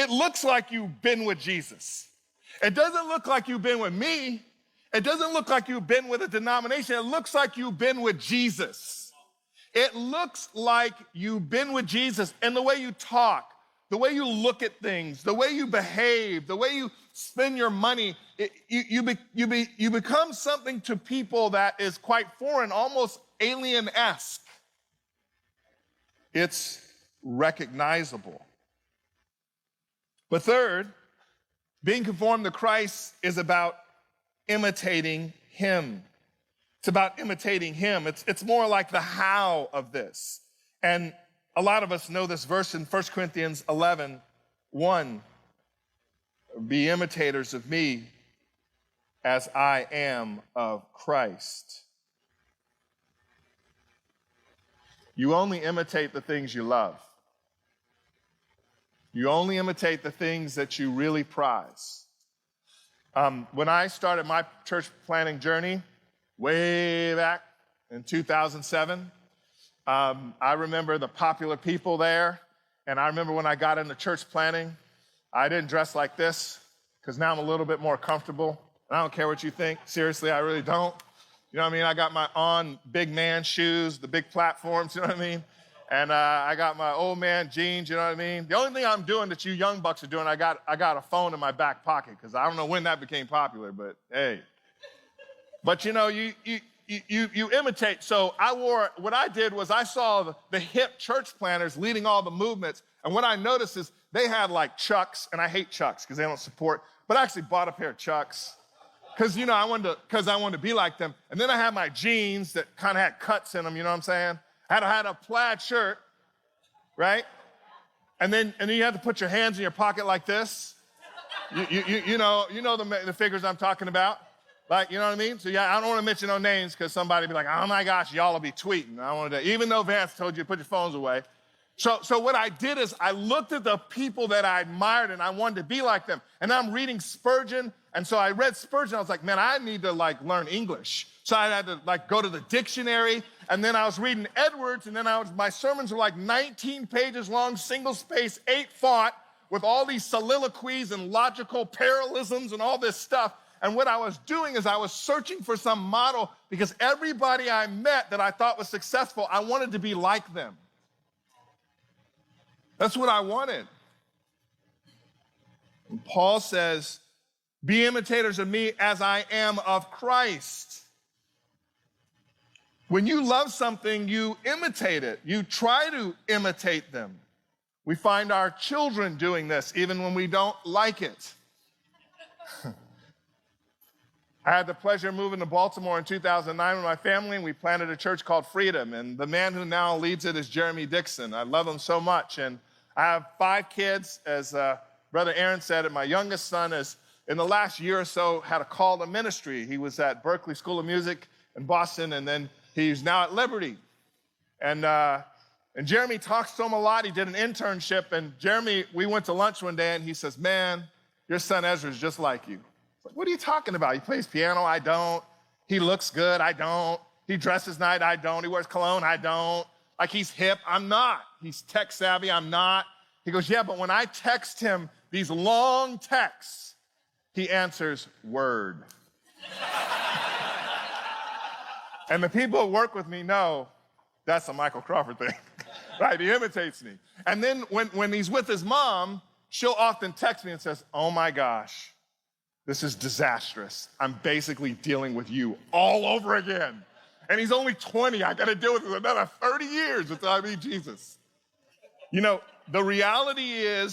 it looks like you've been with Jesus. It doesn't look like you've been with me. It doesn't look like you've been with a denomination. It looks like you've been with Jesus. It looks like you've been with Jesus in the way you talk, the way you look at things, the way you behave, the way you spend your money. You become something to people that is quite foreign, almost alien-esque. It's recognizable. But third, being conformed to Christ is about imitating him. It's about imitating him. It's more like the how of this. And a lot of us know this verse in 1 Corinthians 11:1. Be imitators of me as I am of Christ. You only imitate the things you love. You only imitate the things that you really prize. When I started my church planting journey way back in 2007, I remember the popular people there, and I remember when I got into church planting, I didn't dress like this because now I'm a little bit more comfortable. I don't care what you think. Seriously, I really don't. You know what I mean? I got my on big man shoes, the big platforms, you know what I mean? And I got my old man jeans, you know what I mean? The only thing I'm doing that you young bucks are doing, I got a phone in my back pocket because I don't know when that became popular, but hey. But you know, you imitate. So what I did was I saw the hip church planners leading all the movements, and what I noticed is they had like Chucks, and I hate Chucks because they don't support, but I actually bought a pair of Chucks because, you know, I wanted to be like them. And then I had my jeans that kind of had cuts in them, you know what I'm saying? I had a plaid shirt, right? And then you had to put your hands in your pocket like this. You know the figures I'm talking about. Like, you know what I mean? So yeah, I don't want to mention no names because somebody be like, oh my gosh, y'all will be tweeting. I want to, even though Vance told you to put your phones away. So what I did is I looked at the people that I admired and I wanted to be like them. And I'm reading Spurgeon. And so I read Spurgeon. I was like, man, I need to learn English. So I had to go to the dictionary. And then I was reading Edwards. And then my sermons were like 19 pages long, single space, 8 font with all these soliloquies and logical parallelisms and all this stuff. And what I was doing is I was searching for some model because everybody I met that I thought was successful, I wanted to be like them. That's what I wanted. And Paul says, be imitators of me as I am of Christ. When you love something, you imitate it. You try to imitate them. We find our children doing this even when we don't like it. I had the pleasure of moving to Baltimore in 2009 with my family, and we planted a church called Freedom. And the man who now leads it is Jeremy Dixon. I love him so much. And I have 5 kids. As Brother Aaron said, and my youngest son is, in the last year or so, had a call to ministry. He was at Berklee School of Music in Boston, and then he's now at Liberty. And Jeremy talks to him a lot. He did an internship. And Jeremy, we went to lunch one day, and he says, man, your son Ezra is just like you. Like, what are you talking about? He plays piano, I don't. He looks good, I don't. He dresses nice, I don't. He wears cologne, I don't. Like, he's hip, I'm not. He's tech savvy, I'm not. He goes, yeah, but when I text him these long texts, he answers, word. And the people who work with me know that's a Michael Crawford thing, right? He imitates me. And then when he's with his mom, she'll often text me and says, oh my gosh, this is disastrous. I'm basically dealing with you all over again. And he's only 20. I got to deal with him another 30 years until I meet Jesus. You know, the reality is